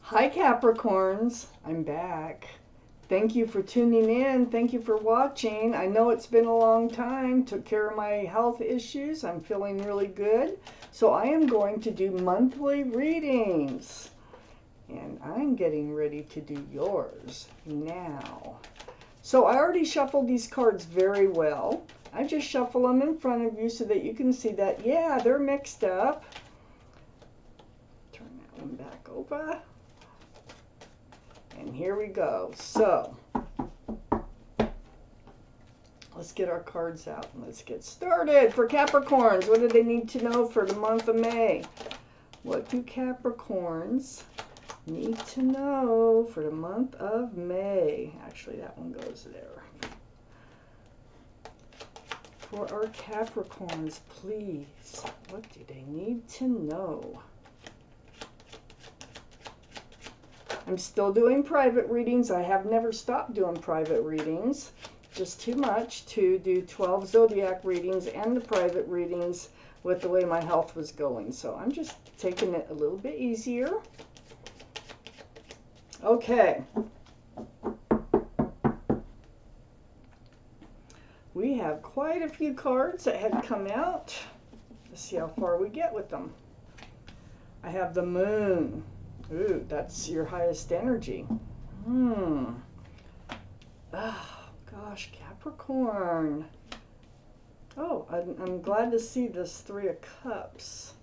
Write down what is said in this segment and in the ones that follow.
Hi Capricorns, I'm back. Thank you for tuning in. Thank you for watching. I know it's been a long time. Took care of my health issues. I'm feeling really good. So I am going to do monthly readings. And I'm getting ready to do yours now. So I already shuffled these cards very well. I just shuffle them in front of you so that you can see that, yeah, they're mixed up. Turn that one back over. And here we go. So let's get our cards out and let's get started. For Capricorns, what do they need to know for the month of May? What do Capricorns need to know for the month of May? Actually, that one goes there. For our Capricorns, please, what do they need to know? I'm still doing private readings. I have never stopped doing private readings. Just too much to do 12 zodiac readings and the private readings with the way my health was going. So I'm just taking it a little bit easier. Okay. We have quite a few cards that had come out. Let's see how far we get with them. I have the Moon. Ooh, that's your highest energy. Oh, gosh, Capricorn. Oh, I'm glad to see this Three of Cups.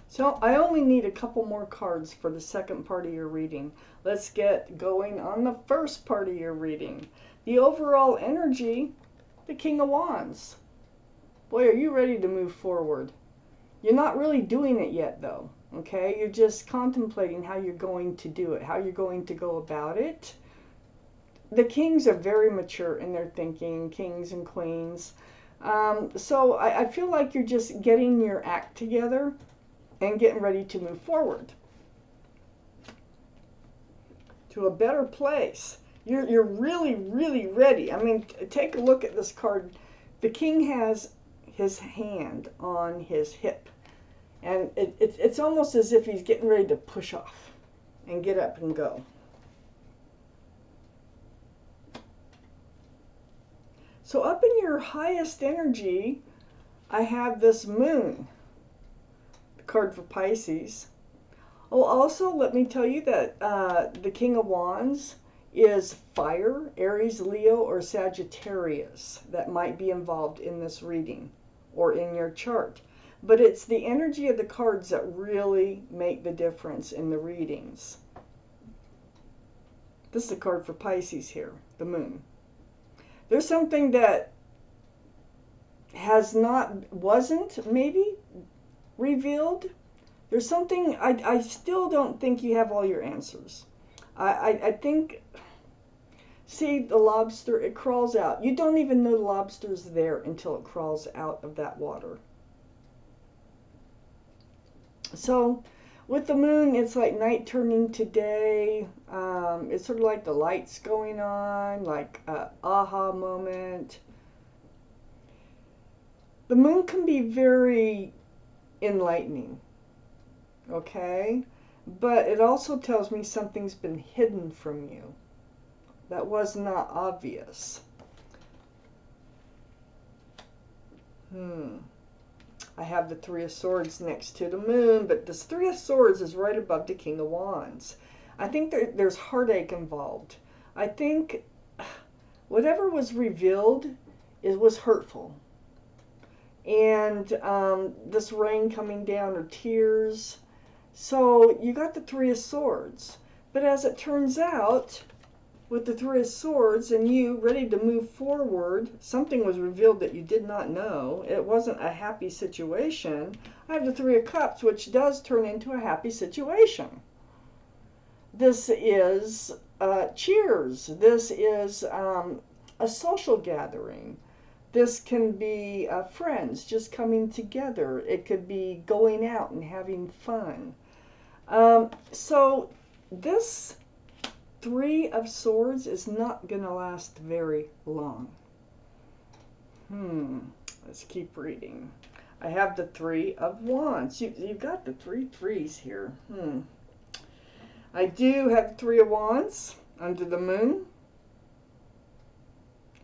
So I only need a couple more cards for the second part of your reading. Let's get going on the first part of your reading. The overall energy, the King of Wands. Boy, are you ready to move forward. You're not really doing it yet though, okay? You're just contemplating how you're going to do it, how you're going to go about it. The kings are very mature in their thinking, kings and queens. So I feel like you're just getting your act together and getting ready to move forward to a better place. You're really, really ready. I mean, take a look at this card. The king has his hand on his hip, and it's almost as if he's getting ready to push off and get up and go. So up in your highest energy, I have this Moon. Card for Pisces. Oh, also let me tell you that the King of Wands is fire, Aries, Leo, or Sagittarius that might be involved in this reading or in your chart. But it's the energy of the cards that really make the difference in the readings. This is a card for Pisces here, the Moon. There's something that wasn't maybe revealed. There's something, I still don't think you have all your answers. I think, see the lobster, it crawls out. You don't even know the lobster's there until it crawls out of that water. So with the Moon, it's like night turning to day. It's sort of like the lights going on, like an aha moment. The Moon can be very enlightening, okay? But it also tells me something's been hidden from you that was not obvious. I have the Three of Swords next to the Moon, but this Three of Swords is right above the King of Wands. I think there's heartache involved. I think whatever was revealed was hurtful. And this rain coming down or tears. So you got the Three of Swords. But as it turns out, with the Three of Swords and you ready to move forward, something was revealed that you did not know. It wasn't a happy situation. I have the Three of Cups, which does turn into a happy situation. This is cheers. This is a social gathering. This can be friends just coming together. It could be going out and having fun. So this Three of Swords is not going to last very long. Let's keep reading. I have the Three of Wands. You've got the three threes here. I do have the Three of Wands under the moon.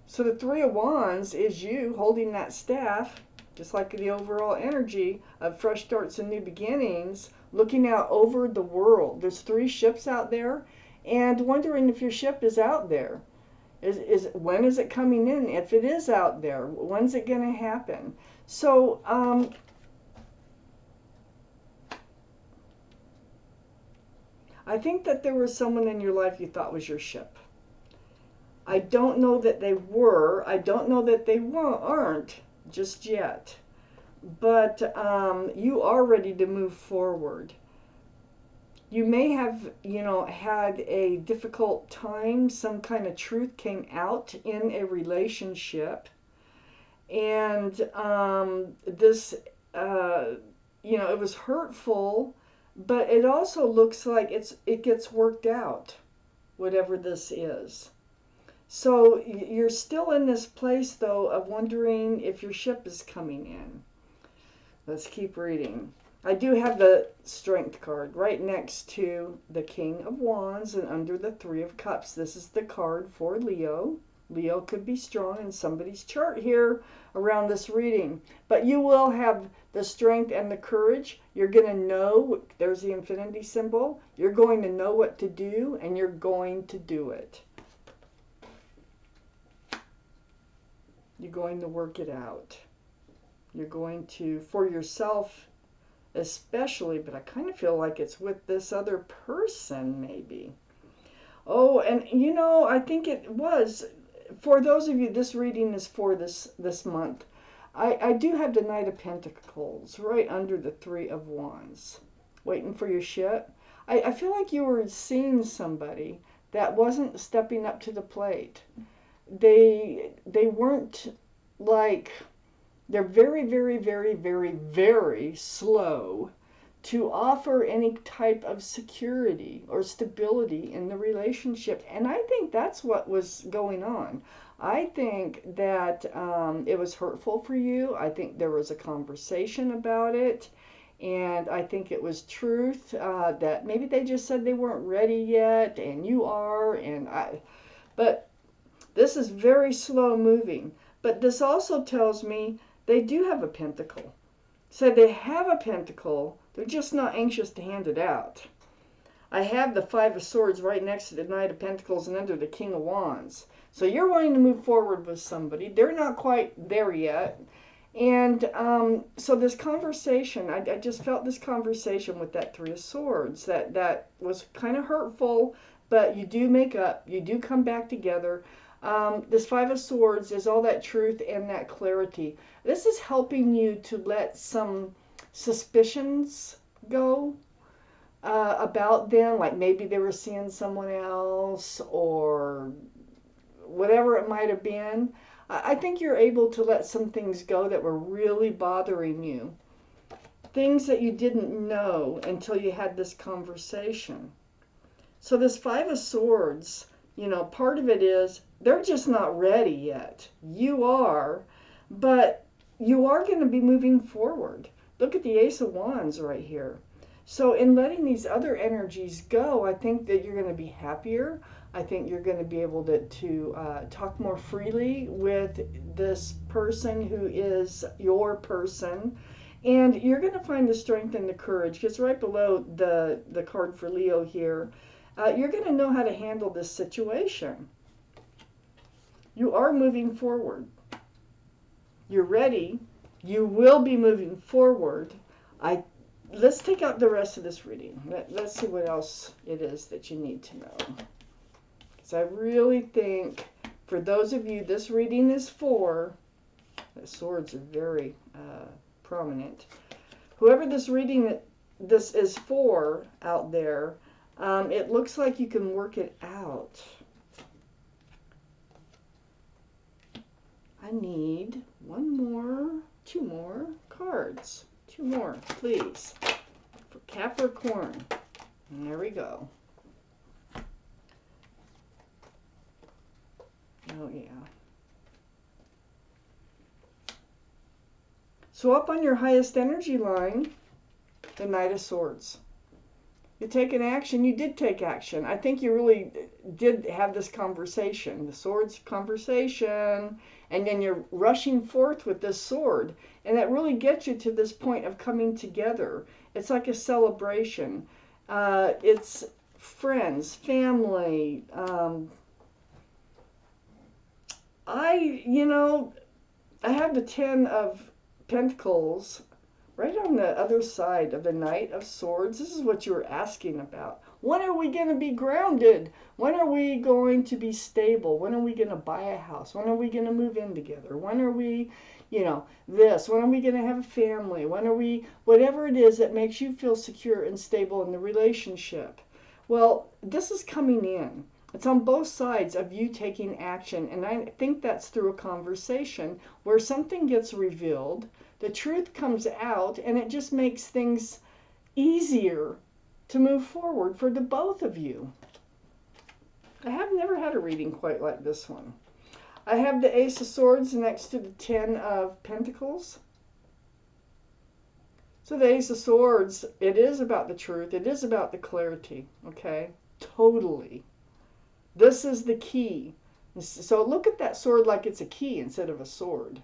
So the Three of Wands is you holding that staff, just like the overall energy of fresh starts and new beginnings, looking out over the world. There's three ships out there, and wondering if your ship is out there. When is it coming in? If it is out there, when's it going to happen? So I think that there was someone in your life you thought was your ship. I don't know that they were. I don't know that they aren't just yet. But you are ready to move forward. You may have, had a difficult time. Some kind of truth came out in a relationship. And this, it was hurtful, but it also looks like it gets worked out, whatever this is. So you're still in this place, though, of wondering if your ship is coming in. Let's keep reading. I do have the Strength card right next to the King of Wands and under the Three of Cups. This is the card for Leo. Leo could be strong in somebody's chart here around this reading. But you will have the strength and the courage. You're going to know, there's the infinity symbol. You're going to know what to do, and you're going to do it. You're going to work it out. You're going to, for yourself especially, but I kind of feel like it's with this other person maybe. Oh, and I think it was, for those of you, this reading is for this month. I do have the Knight of Pentacles right under the Three of Wands. Waiting for your ship. I feel like you were seeing somebody that wasn't stepping up to the plate. They weren't like, they're very, very, very, very, very slow to offer any type of security or stability in the relationship. And I think that's what was going on. I think that it was hurtful for you. I think there was a conversation about it. And I think it was truth that maybe they just said they weren't ready yet, and you are. But this is very slow moving. But this also tells me they do have a pentacle. So they have a pentacle, they're just not anxious to hand it out. I have the Five of Swords right next to the Knight of Pentacles and under the King of Wands. So you're wanting to move forward with somebody. They're not quite there yet. And so this conversation, I just felt this conversation with that Three of Swords. That was kind of hurtful, but you do make up. You do come back together. This Five of Swords is all that truth and that clarity. This is helping you to let some suspicions go about them, like maybe they were seeing someone else or whatever it might have been. I think you're able to let some things go that were really bothering you. Things that you didn't know until you had this conversation. So this Five of Swords, part of it is they're just not ready yet. You are, but you are going to be moving forward. Look at the Ace of Wands right here. So in letting these other energies go, I think that you're going to be happier. I think you're going to be able to talk more freely with this person who is your person. And you're going to find the strength and the courage, because right below the card for Leo here, you're going to know how to handle this situation. You are moving forward. You're ready. You will be moving forward. Let's take out the rest of this reading. Let's see what else it is that you need to know. Because I really think, for those of you this reading is for, the swords are very prominent. Whoever this is for out there, it looks like you can work it out. I need one more, two more cards. Two more, please, for Capricorn. And there we go. Oh, yeah. So up on your highest energy line, the Knight of Swords. You take an action. You did take action. I think you really did have this conversation, the swords conversation, and then you're rushing forth with this sword. And that really gets you to this point of coming together. It's like a celebration. It's friends, family. I have the 10 of Pentacles right on the other side of the Knight of Swords. This is what you were asking about. When are we going to be grounded? When are we going to be stable? When are we going to buy a house? When are we going to move in together? When are we, this? When are we going to have a family? When are we, whatever it is that makes you feel secure and stable in the relationship? Well, this is coming in. It's on both sides of you taking action. And I think that's through a conversation where something gets revealed, the truth comes out, and it just makes things easier to move forward for the both of you. I have never had a reading quite like this one. I have the Ace of Swords next to the 10 of Pentacles. So the Ace of Swords, it is about the truth. It is about the clarity, okay? Totally. This is the key. So look at that sword like it's a key instead of a sword.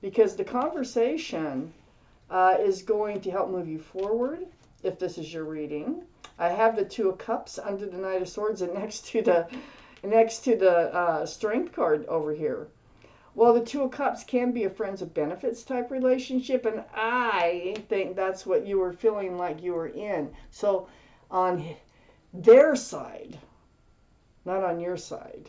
Because the conversation is going to help move you forward, if this is your reading. I have the Two of Cups under the Knight of Swords and next to the Strength card over here. Well, the Two of Cups can be a friends with benefits type relationship, and I think that's what you were feeling like you were in. So on their side, not on your side.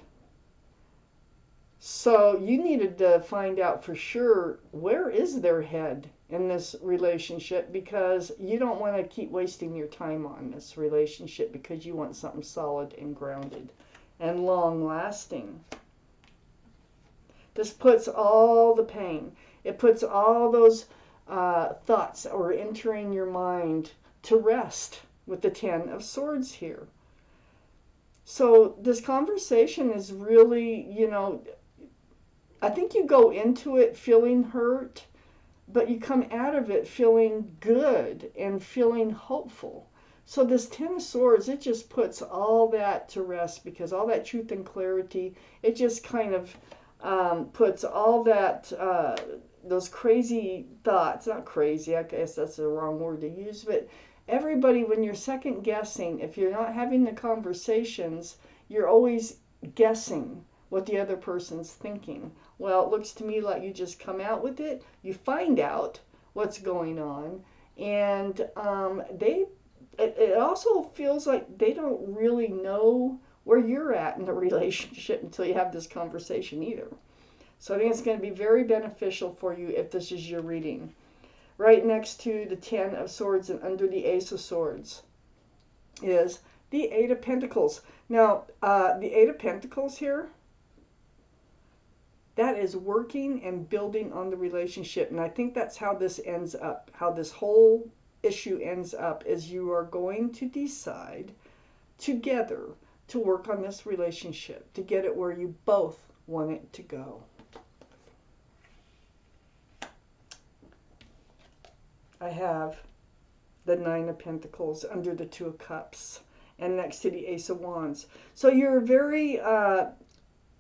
So you needed to find out for sure, where is their head in this relationship, because you don't want to keep wasting your time on this relationship because you want something solid and grounded and long lasting. This puts all the pain, it puts all those thoughts that were entering your mind to rest with the 10 of Swords here. So this conversation is really, I think you go into it feeling hurt, but you come out of it feeling good and feeling hopeful. So this 10 of Swords, it just puts all that to rest, because all that truth and clarity, it just kind of puts all that, those crazy thoughts, not crazy, I guess that's the wrong word to use, but everybody, when you're second guessing, if you're not having the conversations, you're always guessing what the other person's thinking. Well, it looks to me like you just come out with it, you find out what's going on, and it also feels like they don't really know where you're at in the relationship until you have this conversation either. So I think it's going to be very beneficial for you if this is your reading. Right next to the 10 of Swords and under the Ace of Swords is the 8 of Pentacles. Now, the 8 of Pentacles here, that is working and building on the relationship. And I think that's how this ends up, how this whole issue ends up, is you are going to decide together to work on this relationship, to get it where you both want it to go. I have the 9 of Pentacles under the 2 of Cups and next to the Ace of Wands. So you're very,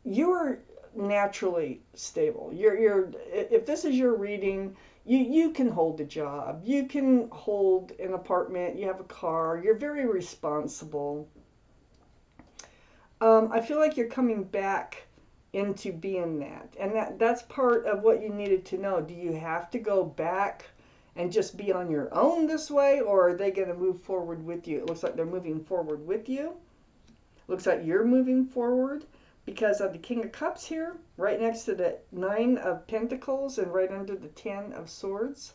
you're naturally stable. If this is your reading, you can hold a job, you can hold an apartment, you have a car, you're very responsible. I feel like you're coming back into being that, and that's part of what you needed to know. Do you have to go back and just be on your own this way, or are they going to move forward with you? It looks like they're moving forward with you. Looks like you're moving forward because of the King of Cups here, right next to the 9 of Pentacles and right under the 10 of Swords.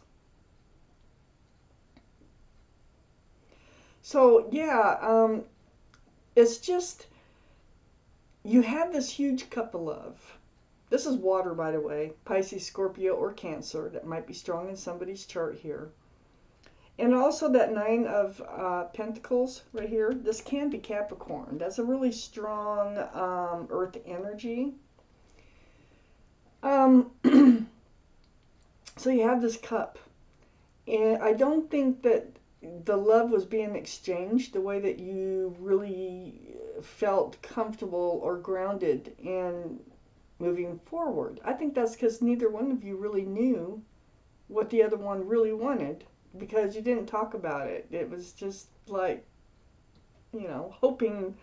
So yeah, it's just, you have this huge cup of love This is water, by the way. Pisces, Scorpio, or Cancer. That might be strong in somebody's chart here. And also that Nine of Pentacles right here. This can be Capricorn. That's a really strong earth energy. So you have this cup. And I don't think that the love was being exchanged the way that you really felt comfortable or grounded in moving forward. I think that's because neither one of you really knew what the other one really wanted, because you didn't talk about it. It was just like, you know, hoping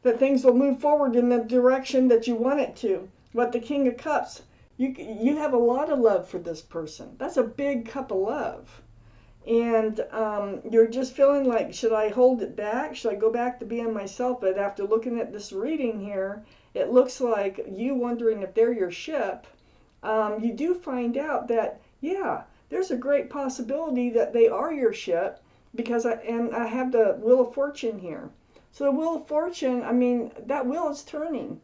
that things will move forward in the direction that you want it to. But the King of Cups, you have a lot of love for this person. That's a big cup of love. And you're just feeling like, should I hold it back? Should I go back to being myself? But after looking at this reading here, it looks like you wondering if they're your ship. You do find out that, yeah, there's a great possibility that they are your ship, because I have the Wheel of Fortune here. So the Wheel of Fortune, I mean, that wheel is turning.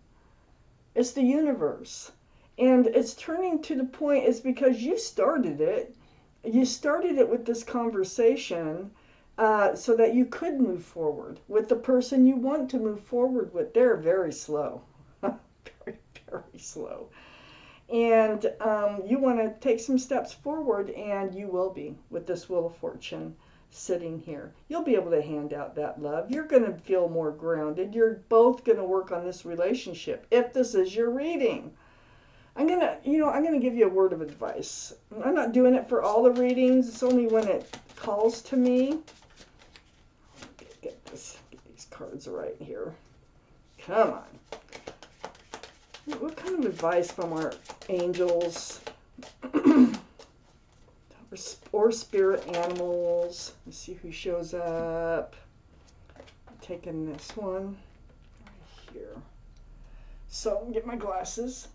It's the universe. And it's turning to the point, it's because you started it. You started it with this conversation so that you could move forward with the person you want to move forward with. They're very slow. Very, very slow. And you want to take some steps forward, and you will be with this Wheel of Fortune sitting here. You'll be able to hand out that love. You're going to feel more grounded. You're both going to work on this relationship if this is your reading. I'm going to give you a word of advice. I'm not doing it for all the readings. It's only when it calls to me. Get these cards right here. Come on. What kind of advice from our angels or spirit animals? Let's see who shows up. I'm taking this one right here. So, get my glasses.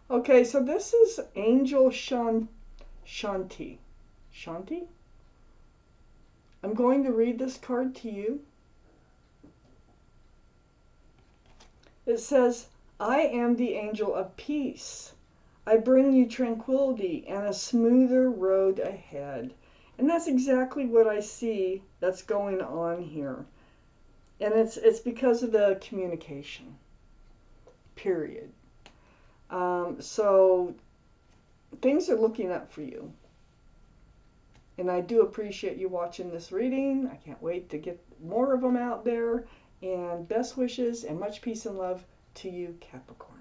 Okay, so this is Angel Shanti. Shanti? I'm going to read this card to you. It says, I am the angel of peace. I bring you tranquility and a smoother road ahead. And that's exactly what I see that's going on here. And it's because of the communication. Period. So things are looking up for you. And I do appreciate you watching this reading. I can't wait to get more of them out there. And best wishes and much peace and love to you, Capricorn.